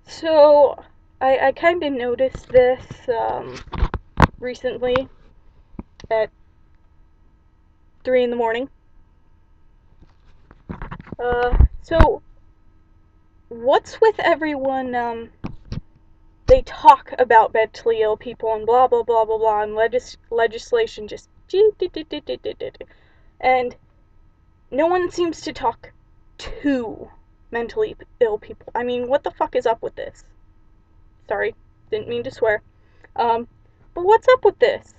So, I kind of noticed this recently at 3 in the morning. So, what's with everyone, they talk about mentally ill people and blah blah blah blah blah, and legislation just. And no one seems to talk to mentally ill people. I mean, what the fuck is up with this? Sorry, didn't mean to swear. Um, but what's up with this?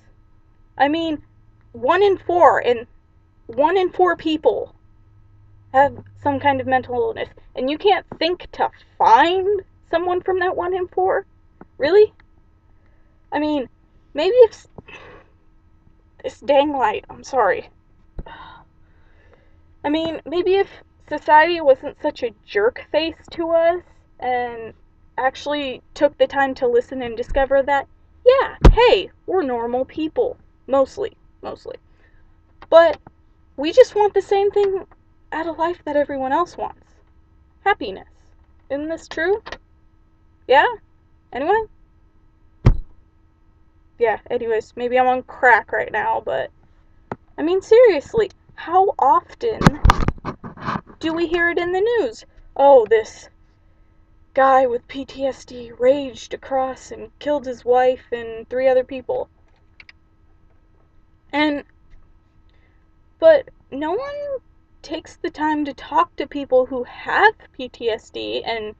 I mean, 1 in 4 and 1 in 4 people have some kind of mental illness, and you can't think to find someone from that 1 in 4? Really? I mean, maybe if this dang light, I'm sorry. I mean, maybe if society wasn't such a jerk face to us and actually took the time to listen and discover that, yeah, hey, we're normal people. Mostly. But we just want the same thing out of life that everyone else wants. Happiness. Isn't this true? Yeah? Anyone? Yeah, anyways, maybe I'm on crack right now, but I mean, seriously, how often do we hear it in the news? Oh, this guy with PTSD raged across and killed his wife and 3 other people. And, but no one takes the time to talk to people who have PTSD and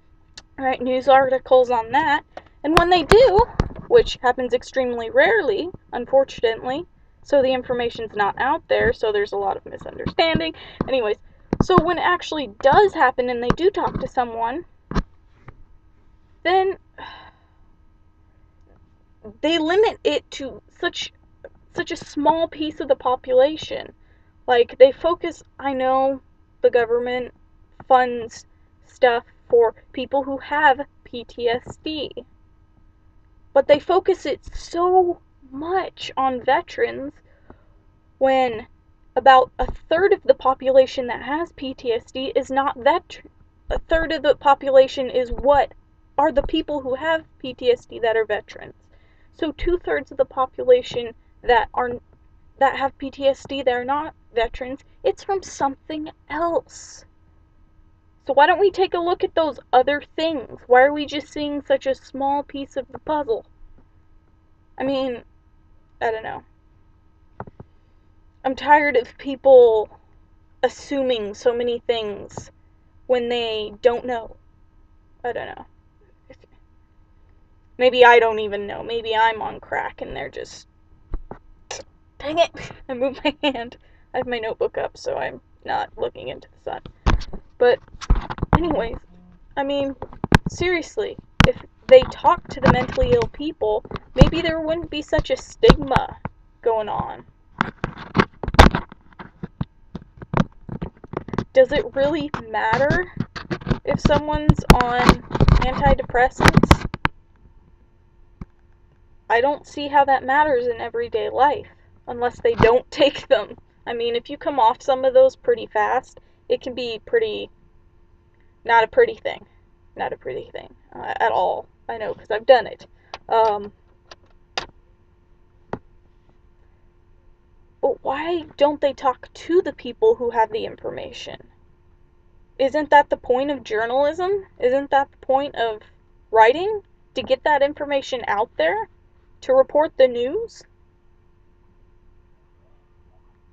write news articles on that. And when they do, which happens extremely rarely, unfortunately, so the information's not out there, so there's a lot of misunderstanding. Anyways, so when it actually does happen and they do talk to someone, then they limit it to such a small piece of the population. Like, they focus, I know the government funds stuff for people who have PTSD, but they focus it so much on veterans when about a third of the population that has PTSD is not veteran. A third of the population is what are the people who have PTSD that are veterans. So 2/3 of the population that have PTSD that are not veterans, it's from something else. So why don't we take a look at those other things? Why are we just seeing such a small piece of the puzzle? I mean, I don't know. I'm tired of people assuming so many things when they don't know. I don't know. Maybe I don't even know. Maybe I'm on crack and they're just. Dang it! I moved my hand. I have my notebook up so I'm not looking into the sun. But, anyways, I mean, seriously, if they talk to the mentally ill people, maybe there wouldn't be such a stigma going on. Does it really matter if someone's on antidepressants? I don't see how that matters in everyday life, unless they don't take them. I mean, if you come off some of those pretty fast, it can be pretty, not a pretty thing. Not a pretty thing at all. I know, because I've done it. But why don't they talk to the people who have the information? Isn't that the point of journalism? Isn't that the point of writing? To get that information out there? To report the news?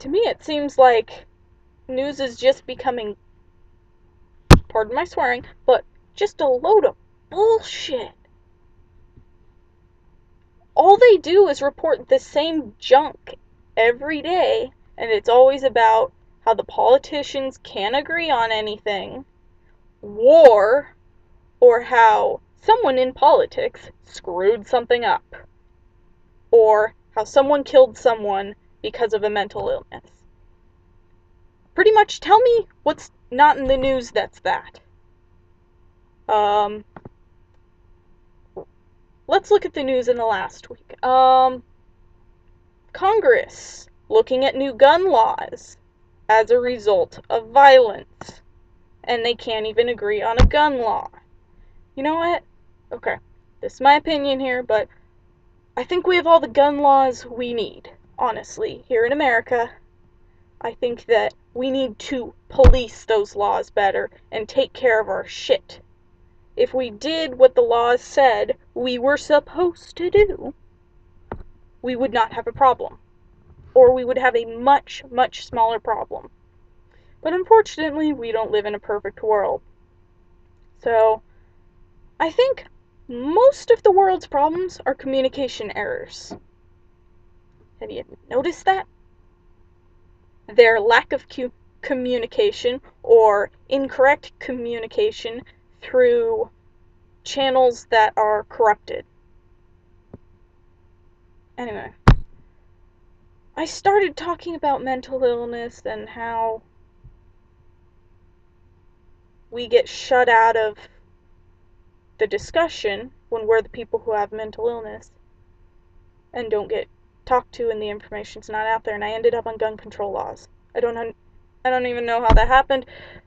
To me, it seems like news is just becoming, pardon my swearing, but just a load of bullshit. All they do is report the same junk every day, and it's always about how the politicians can't agree on anything, war, or how someone in politics screwed something up, or how someone killed someone because of a mental illness. Pretty much tell me what's not in the news that's that. Let's look at the news in the last week. Congress looking at new gun laws as a result of violence, and they can't even agree on a gun law. You know what? Okay, this is my opinion here, but I think we have all the gun laws we need, honestly, here in America. I think that we need to police those laws better and take care of our shit. If we did what the laws said we were supposed to do, we would not have a problem. Or we would have a much, much smaller problem. But unfortunately, we don't live in a perfect world. So, I think most of the world's problems are communication errors. Have you noticed that? Their lack of communication or incorrect communication through channels that are corrupted. Anyway, I started talking about mental illness and how we get shut out of the discussion when we're the people who have mental illness and don't get talked to and the information's not out there, and I ended up on gun control laws. I don't even know how that happened,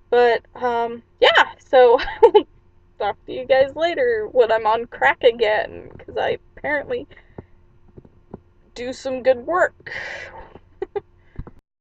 but yeah, so talk to you guys later when I'm on crack again, because I apparently do some good work.